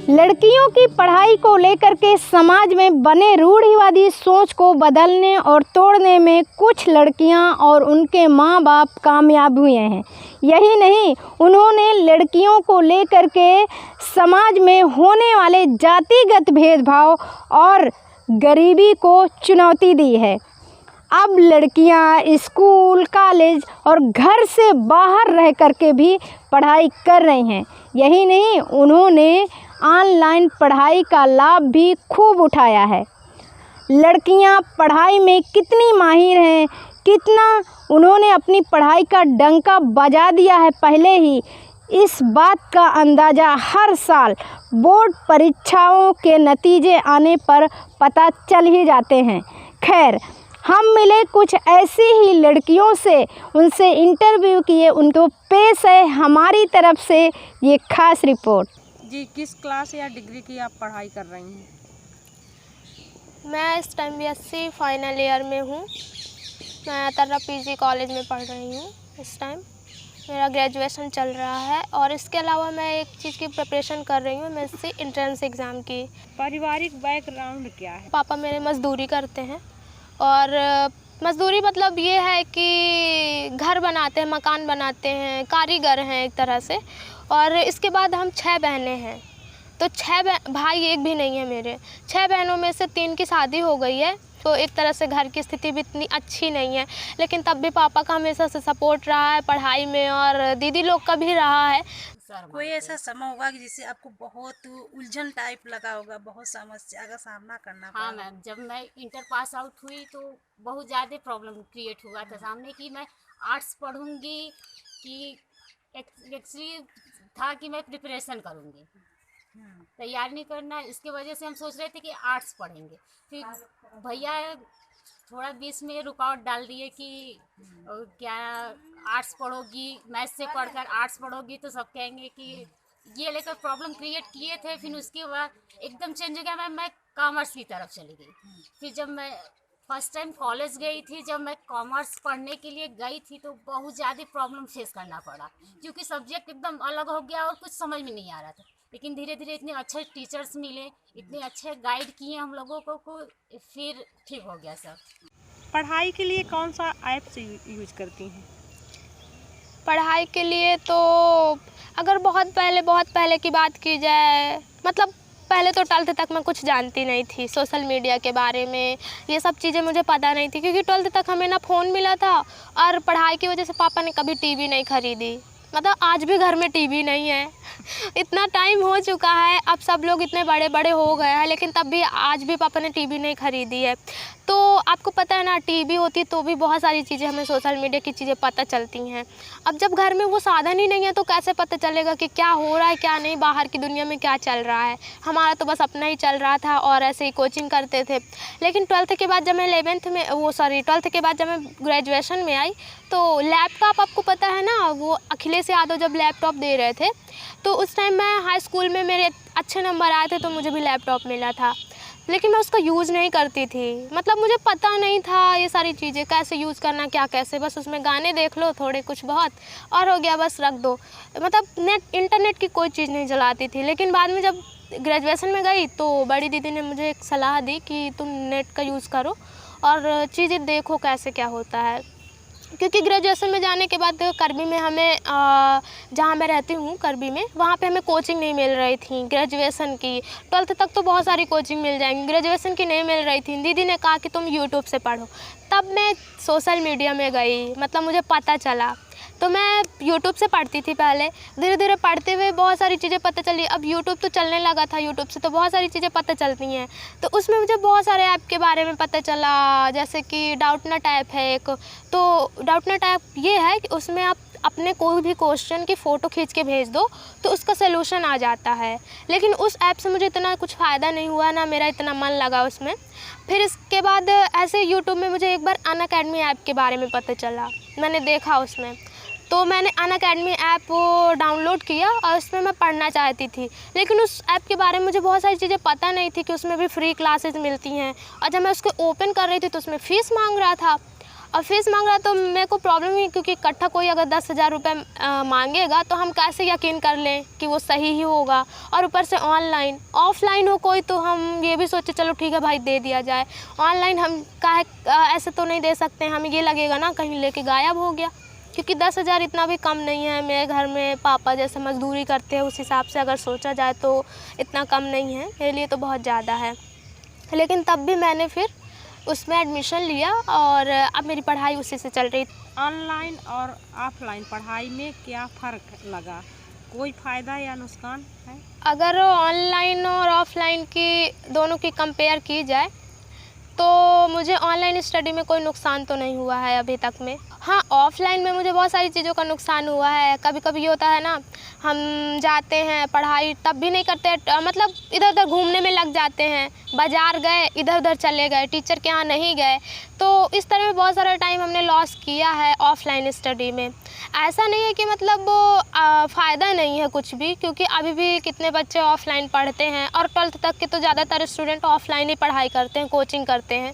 लड़कियों की पढ़ाई को लेकर के समाज में बने रूढ़िवादी सोच को बदलने और तोड़ने में कुछ लड़कियां और उनके मां बाप कामयाब हुए हैं। यही नहीं, उन्होंने लड़कियों को लेकर के समाज में होने वाले जातिगत भेदभाव और गरीबी को चुनौती दी है। अब लड़कियां स्कूल, कॉलेज और घर से बाहर रह कर के भी पढ़ाई कर रही हैं। यही नहीं, उन्होंने ऑनलाइन पढ़ाई का लाभ भी खूब उठाया है। लड़कियां पढ़ाई में कितनी माहिर हैं, कितना उन्होंने अपनी पढ़ाई का डंका बजा दिया है पहले ही, इस बात का अंदाज़ा हर साल बोर्ड परीक्षाओं के नतीजे आने पर पता चल ही जाते हैं। खैर, हम मिले कुछ ऐसी ही लड़कियों से, उनसे इंटरव्यू किए, उनको पेश है हमारी तरफ से ये खास रिपोर्ट। जी, किस क्लास या डिग्री की आप पढ़ाई कर रही हैं? मैं इस टाइम बीएससी फाइनल ईयर में हूँ। मैं तर्रा पीजी कॉलेज में पढ़ रही हूँ। इस टाइम मेरा ग्रेजुएशन चल रहा है और इसके अलावा मैं एक चीज़ की प्रिपरेशन कर रही हूँ, एमएससी एंट्रेंस एग्ज़ाम की। पारिवारिक बैकग्राउंड क्या है? पापा मेरे मज़दूरी करते हैं और मज़दूरी मतलब ये है कि घर बनाते हैं, मकान बनाते हैं, कारीगर हैं एक तरह से। और इसके बाद हम 6 बहनें हैं, तो 6 भाई एक भी नहीं है मेरे। 6 बहनों में से 3 की शादी हो गई है, तो एक तरह से घर की स्थिति भी इतनी अच्छी नहीं है, लेकिन तब भी पापा का हमेशा से सपोर्ट रहा है पढ़ाई में और दीदी लोग का भी रहा है। कोई ऐसा समय होगा कि जिससे आपको बहुत उलझन टाइप लगा होगा, बहुत समस्या का सामना करना पड़ा? हाँ मैम, जब मैं इंटर पास आउट हुई तो बहुत ज़्यादा प्रॉब्लम क्रिएट हुआ था सामने कि मैं आर्ट्स पढ़ूंगी कि एक्चुअली था कि मैं प्रिपरेशन करूंगी, तैयारी नहीं करना। इसके वजह से हम सोच रहे थे कि आर्ट्स पढ़ेंगे। फिर भैया थोड़ा बीच में रुकावट डाल दिए कि क्या आर्ट्स पढ़ोगी, मैथ्स से पढ़कर आर्ट्स पढ़ोगी तो सब कहेंगे कि ये लेकर प्रॉब्लम क्रिएट किए थे। फिर उसके बाद एकदम चेंज हो गया, मैं कॉमर्स की तरफ चली गई। फिर जब मैं फर्स्ट टाइम कॉलेज गई थी, जब मैं कॉमर्स पढ़ने के लिए गई थी तो बहुत ज़्यादा प्रॉब्लम फेस करना पड़ा, क्योंकि सब्जेक्ट एकदम अलग हो गया और कुछ समझ में नहीं आ रहा था। लेकिन धीरे धीरे इतने अच्छे टीचर्स मिले, इतने अच्छे गाइड किए हम लोगों को फिर ठीक हो गया सब। पढ़ाई के लिए कौन सा ऐप्स यूज करती हैं? पढ़ाई के लिए तो अगर बहुत पहले की बात की जाए, मतलब पहले तो 12th तक मैं कुछ जानती नहीं थी सोशल मीडिया के बारे में, ये सब चीज़ें मुझे पता नहीं थी, क्योंकि 12th तक हमें ना फ़ोन मिला था और पढ़ाई की वजह से पापा ने कभी टीवी नहीं ख़रीदी। मतलब आज भी घर में टीवी नहीं है। इतना टाइम हो चुका है, अब सब लोग इतने बड़े बड़े हो गए हैं, लेकिन तब भी आज भी पापा ने टीवी नहीं ख़रीदी है। तो आपको पता है ना, टीवी होती तो भी बहुत सारी चीज़ें हमें सोशल मीडिया की चीज़ें पता चलती हैं। अब जब घर में वो साधन ही नहीं है तो कैसे पता चलेगा कि क्या हो रहा है क्या नहीं, बाहर की दुनिया में क्या चल रहा है। हमारा तो बस अपना ही चल रहा था और ऐसे ही कोचिंग करते थे। लेकिन 12th के बाद जब मैं 12th के बाद जब मैं ग्रेजुएशन में आई तो लैपटॉप, आपको पता है ना, वो अखिलेश यादव जब लैपटॉप दे रहे थे तो उस टाइम मैं हाई स्कूल में मेरे अच्छे नंबर आए थे तो मुझे भी लैपटॉप मिला था, लेकिन मैं उसका यूज़ नहीं करती थी। मतलब मुझे पता नहीं था ये सारी चीज़ें कैसे यूज़ करना, क्या कैसे, बस उसमें गाने देख लो थोड़े कुछ बहुत और हो गया, बस रख दो। मतलब इंटरनेट की कोई चीज़ नहीं चलाती थी। लेकिन बाद में जब ग्रेजुएशन में गई तो बड़ी दीदी ने मुझे एक सलाह दी कि तुम नेट का यूज़ करो और चीज़ें देखो कैसे क्या होता है। क्योंकि ग्रेजुएशन में जाने के बाद करबी में हमें जहाँ मैं रहती हूँ करबी में, वहाँ पे हमें कोचिंग नहीं मिल रही थी ग्रेजुएशन की। 12th तक तो बहुत सारी कोचिंग मिल जाएंगी, ग्रेजुएशन की नहीं मिल रही थी। दीदी ने कहा कि तुम यूट्यूब से पढ़ो, तब मैं सोशल मीडिया में गई, मतलब मुझे पता चला। तो मैं यूट्यूब से पढ़ती थी पहले, धीरे धीरे पढ़ते हुए बहुत सारी चीज़ें पता चली। अब यूट्यूब तो चलने लगा था, यूट्यूब से तो बहुत सारी चीज़ें पता चलती हैं। तो उसमें मुझे बहुत सारे ऐप के बारे में पता चला, जैसे कि डाउटनट ऐप है एक। तो डाउटनट ऐप ये है कि उसमें आप अपने कोई भी क्वेश्चन की फ़ोटो खींच के भेज दो तो उसका सलूशन आ जाता है। लेकिन उस ऐप से मुझे इतना कुछ फ़ायदा नहीं हुआ, ना मेरा इतना मन लगा उसमें। फिर इसके बाद ऐसे यूट्यूब में मुझे एक बार अनअकैडमी ऐप के बारे में पता चला, मैंने देखा उसमें तो मैंने अनअकैडमी ऐप डाउनलोड किया और उसमें मैं पढ़ना चाहती थी, लेकिन उस ऐप के बारे में मुझे बहुत सारी चीज़ें पता नहीं थी कि उसमें भी फ्री क्लासेस मिलती हैं। और जब मैं उसको ओपन कर रही थी तो उसमें फ़ीस मांग रहा था, और फीस मांग रहा तो मेरे को प्रॉब्लम हुई, क्योंकि इकट्ठा कोई अगर 10,000 रुपये मांगेगा तो हम कैसे यकीन कर लें कि वो सही ही होगा। और ऊपर से ऑनलाइन, ऑफलाइन हो कोई तो हम ये भी सोचे चलो ठीक है भाई दे दिया जाए। ऑनलाइन हम ऐसे तो नहीं दे सकते, हमें ये लगेगा ना कहीं लेके गायब हो गया, क्योंकि 10,000 इतना भी कम नहीं है। मेरे घर में पापा जैसे मजदूरी करते हैं उस हिसाब से अगर सोचा जाए तो इतना कम नहीं है, मेरे लिए तो बहुत ज़्यादा है। लेकिन तब भी मैंने फिर उसमें एडमिशन लिया और अब मेरी पढ़ाई उसी से चल रही। ऑनलाइन और ऑफलाइन पढ़ाई में क्या फ़र्क लगा, कोई फ़ायदा या नुकसान है? अगर ऑनलाइन और ऑफलाइन की दोनों की कंपेयर की जाए तो मुझे ऑनलाइन स्टडी में कोई नुकसान तो नहीं हुआ है अभी तक में। हाँ, ऑफ़लाइन में मुझे बहुत सारी चीज़ों का नुकसान हुआ है। कभी कभी ये होता है ना, हम जाते हैं पढ़ाई तब भी नहीं करते, मतलब इधर उधर घूमने में लग जाते हैं, बाज़ार गए इधर उधर चले गए, टीचर के यहाँ नहीं गए, तो इस तरह में बहुत सारा टाइम हमने लॉस किया है ऑफ़लाइन स्टडी में। ऐसा नहीं है कि मतलब फ़ायदा नहीं है कुछ भी, क्योंकि अभी भी कितने बच्चे ऑफ़लाइन पढ़ते हैं और 12th तक के तो ज़्यादातर स्टूडेंट ऑफ़लाइन ही पढ़ाई करते हैं, कोचिंग करते हैं।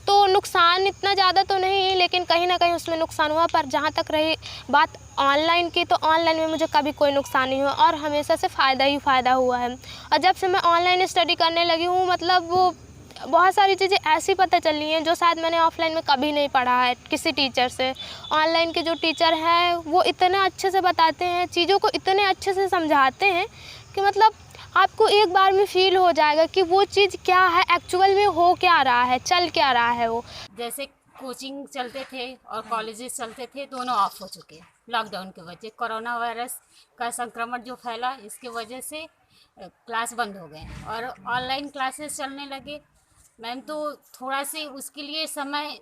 तो नुकसान इतना ज़्यादा तो नहीं, लेकिन कहीं ना कहीं उसमें नुकसान हुआ। पर जहाँ तक रही बात ऑनलाइन की, तो ऑनलाइन में मुझे कभी कोई नुकसान नहीं हुआ और हमेशा से फ़ायदा ही फ़ायदा हुआ है। और जब से मैं ऑनलाइन स्टडी करने लगी हूँ, मतलब वो बहुत सारी चीज़ें ऐसी पता चली हैं जो शायद मैंने ऑफ़लाइन में कभी नहीं पढ़ा है किसी टीचर से। ऑनलाइन के जो टीचर हैं वो इतने अच्छे से बताते हैं, चीज़ों को इतने अच्छे से समझाते हैं कि मतलब आपको एक बार में फ़ील हो जाएगा कि वो चीज़ क्या है, एक्चुअल में हो क्या रहा है, चल क्या रहा है। वो जैसे कोचिंग चलते थे और कॉलेजेस चलते थे, दोनों ऑफ हो चुके हैं लॉकडाउन की वजह। कोरोना वायरस का संक्रमण जो फैला, इसके वजह से क्लास बंद हो गए और ऑनलाइन क्लासेस चलने लगे। मैम तो थोड़ा से उसके लिए समय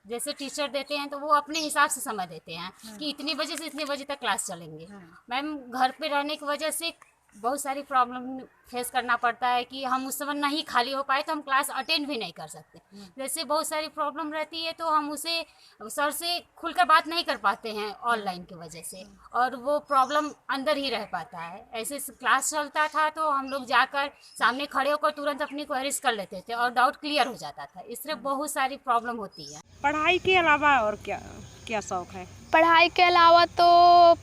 जैसे टीचर देते हैं तो वो अपने हिसाब से समय देते हैं कि इतनी बजे से इतने बजे तक क्लास चलेंगे। मैम घर पे रहने की वजह से बहुत सारी प्रॉब्लम फेस करना पड़ता है कि हम उस समय नहीं खाली हो पाए तो हम क्लास अटेंड भी नहीं कर सकते। जैसे बहुत सारी प्रॉब्लम रहती है तो हम उसे सर से खुलकर बात नहीं कर पाते हैं ऑनलाइन की वजह से, और वो प्रॉब्लम अंदर ही रह पाता है। ऐसे क्लास चलता था तो हम लोग जाकर सामने खड़े होकर तुरंत अपनी क्वेरीज कर लेते थे और डाउट क्लियर हो जाता था। इस तरह बहुत सारी प्रॉब्लम होती है। पढ़ाई के अलावा और क्या क्या शौक़ है? पढ़ाई के अलावा तो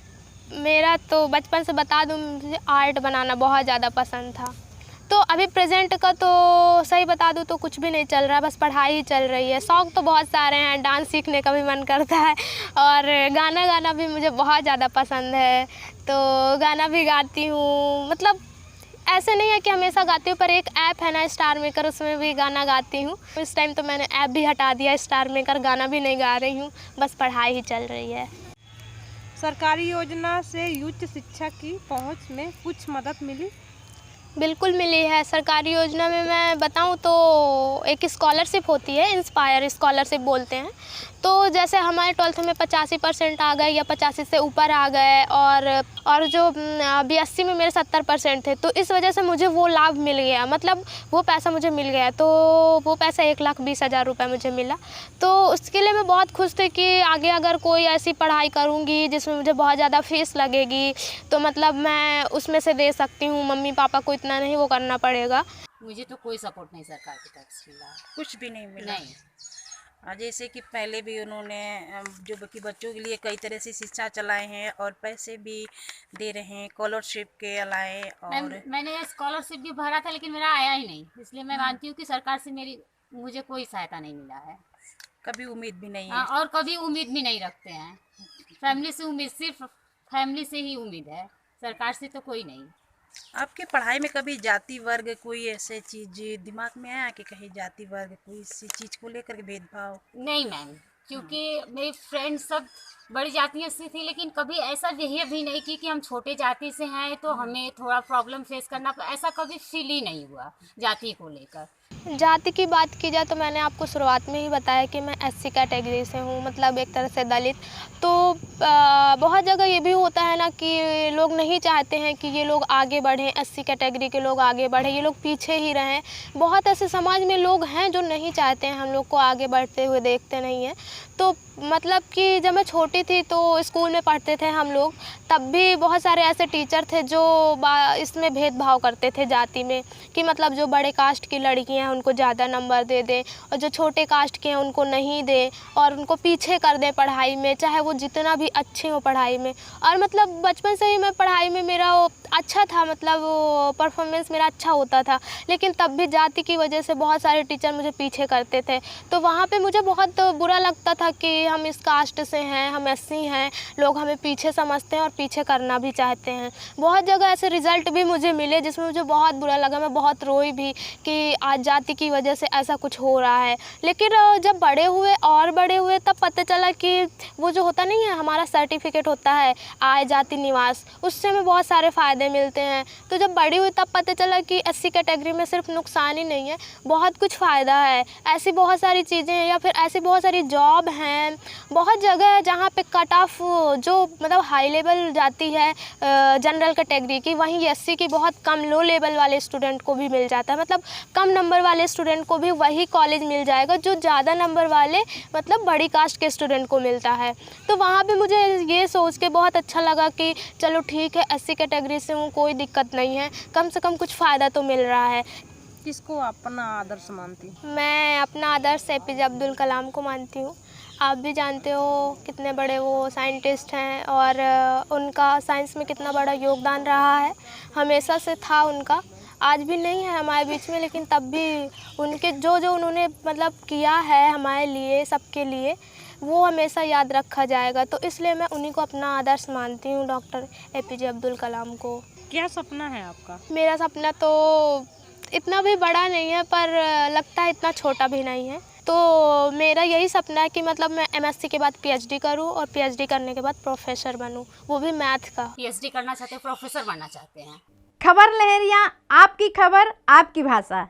मेरा तो बचपन से बता दूं, मुझे आर्ट बनाना बहुत ज़्यादा पसंद था। तो अभी प्रेजेंट का तो सही बता दूं तो कुछ भी नहीं चल रहा, बस पढ़ाई ही चल रही है। शौक़ तो बहुत सारे हैं, डांस सीखने का भी मन करता है और गाना गाना भी मुझे बहुत ज़्यादा पसंद है, तो गाना भी गाती हूँ। मतलब ऐसे नहीं है कि हमेशा गाती हूँ, पर एक ऐप है ना स्टार मेकर, उसमें भी गाना गाती हूँ। इस टाइम तो मैंने ऐप भी हटा दिया, स्टार मेकर, गाना भी नहीं गा रही हूँ, बस पढ़ाई ही चल रही है। सरकारी योजना से उच्च शिक्षा की पहुंच में कुछ मदद मिली? बिल्कुल मिली है। सरकारी योजना में मैं बताऊं तो एक स्कॉलरशिप होती है, इंस्पायर स्कॉलरशिप बोलते हैं। तो जैसे हमारे 12th में 85% आ गए या 85 से ऊपर आ गए, और जो BSc में मेरे 70% थे, तो इस वजह से मुझे वो लाभ मिल गया, मतलब वो पैसा मुझे मिल गया। तो वो पैसा 1,20,000 रुपये मुझे मिला। तो उसके लिए मैं बहुत खुश थी कि आगे अगर कोई ऐसी पढ़ाई करूँगी जिसमें मुझे बहुत ज़्यादा फीस लगेगी तो मतलब मैं उसमें से दे सकती हूँ, मम्मी पापा को इतना नहीं वो करना पड़ेगा। मुझे तो कोई सपोर्ट नहीं सरकार की तरफ से मिला, कुछ भी नहीं मिला। नहीं। जैसे कि पहले भी उन्होंने जो कि बच्चों के लिए कई तरह से शिक्षा चलाए हैं और पैसे भी दे रहे हैं स्कॉलरशिप के अलाए। और मैंने स्कॉलरशिप भी भरा था लेकिन मेरा आया ही नहीं, इसलिए मैं मानती हूँ कि सरकार से मुझे कोई सहायता नहीं मिला है। कभी उम्मीद भी नहीं है। हाँ, और कभी उम्मीद भी नहीं रखते हैं। फैमिली से उम्मीद, सिर्फ फैमिली से ही उम्मीद है, सरकार से तो कोई नहीं। आपके पढ़ाई में कभी जाति वर्ग कोई ऐसे चीज दिमाग में आया कि कहीं जाति वर्ग कोई सी चीज को लेकर के भेदभाव? नहीं मैम, क्योंकि मेरी फ्रेंड सब बड़ी जातियों से थी, लेकिन कभी ऐसा बिहेव भी नहीं की कि हम छोटे जाति से हैं तो हमें थोड़ा प्रॉब्लम फेस करना, ऐसा कभी फील ही नहीं हुआ जाति को लेकर। जाति की बात की जाए तो मैंने आपको शुरुआत में ही बताया कि मैं SC कैटेगरी से हूँ, मतलब एक तरह से दलित। तो बहुत जगह ये भी होता है ना कि लोग नहीं चाहते हैं कि ये लोग आगे बढ़ें, SC कैटेगरी के लोग आगे बढ़ें, ये लोग पीछे ही रहें। बहुत ऐसे समाज में लोग हैं जो नहीं चाहते हैं हम लोग को आगे बढ़ते हुए, देखते नहीं हैं। तो मतलब कि जब मैं छोटी थी तो स्कूल में पढ़ते थे हम लोग, तब भी बहुत सारे ऐसे टीचर थे जो इसमें भेदभाव करते थे जाति में, कि मतलब जो बड़े कास्ट की लड़कियां हैं उनको ज़्यादा नंबर दे दें और जो छोटे कास्ट के हैं उनको नहीं दें और उनको पीछे कर दें पढ़ाई में, चाहे वो जितना भी अच्छे हो पढ़ाई में। और मतलब बचपन से ही मैं पढ़ाई में मेरा अच्छा था, मतलब परफॉर्मेंस मेरा अच्छा होता था, लेकिन तब भी जाति की वजह से बहुत सारे टीचर मुझे पीछे करते थे। तो वहाँ पे मुझे बहुत बुरा लगता था कि हम इस कास्ट से हैं, हम एससी हैं, लोग हमें पीछे समझते हैं और पीछे करना भी चाहते हैं। बहुत जगह ऐसे रिज़ल्ट भी मुझे मिले जिसमें मुझे बहुत बुरा लगा, मैं बहुत रोई भी कि आज जाति की वजह से ऐसा कुछ हो रहा है। लेकिन जब बड़े हुए तब पता चला कि वो जो होता नहीं है हमारा सर्टिफिकेट होता है आय जाति निवास, उससे हमें बहुत सारे फ़ायदे मिलते हैं। तो जब बड़ी हुई तब पता चला कि एससी कैटेगरी में सिर्फ नुकसान ही नहीं है, बहुत कुछ फ़ायदा है। ऐसी बहुत सारी चीज़ें हैं या फिर ऐसी बहुत सारी जॉब हैं, बहुत जगह है जहाँ पे कट ऑफ जो मतलब हाई लेवल जाती है जनरल कैटेगरी की, वहीं एससी की बहुत कम लो लेवल वाले स्टूडेंट को भी मिल जाता है। मतलब कम नंबर वाले स्टूडेंट को भी वही कॉलेज मिल जाएगा जो ज़्यादा नंबर वाले मतलब बड़ी कास्ट के स्टूडेंट को मिलता है। तो वहाँ पे मुझे ये सोच के बहुत अच्छा लगा कि चलो ठीक है, एससी कैटेगरी से हूँ, कोई दिक्कत नहीं है, कम से कम कुछ फ़ायदा तो मिल रहा है। किसको अपना आदर्श मानती? मैं अपना आदर्श एपीजे अब्दुल कलाम को मानती हूँ। आप भी जानते हो कितने बड़े वो साइंटिस्ट हैं और उनका साइंस में कितना बड़ा योगदान रहा है, हमेशा से था उनका, आज भी नहीं है हमारे बीच में, लेकिन तब भी उनके जो उन्होंने मतलब किया है हमारे लिए, सबके लिए, वो हमेशा याद रखा जाएगा। तो इसलिए मैं उन्हीं को अपना आदर्श मानती हूँ, डॉक्टर एपीजे अब्दुल कलाम को। क्या सपना है आपका? मेरा सपना तो इतना भी बड़ा नहीं है, पर लगता है इतना छोटा भी नहीं है। तो मेरा यही सपना है कि मतलब मैं एमएससी के बाद पीएचडी करूं और पीएचडी करने के बाद प्रोफेसर बनूं, वो भी मैथ का। पीएचडी करना चाहते हैं, प्रोफेसर बनना चाहते हैं। खबर लहरिया, आपकी खबर आपकी भाषा।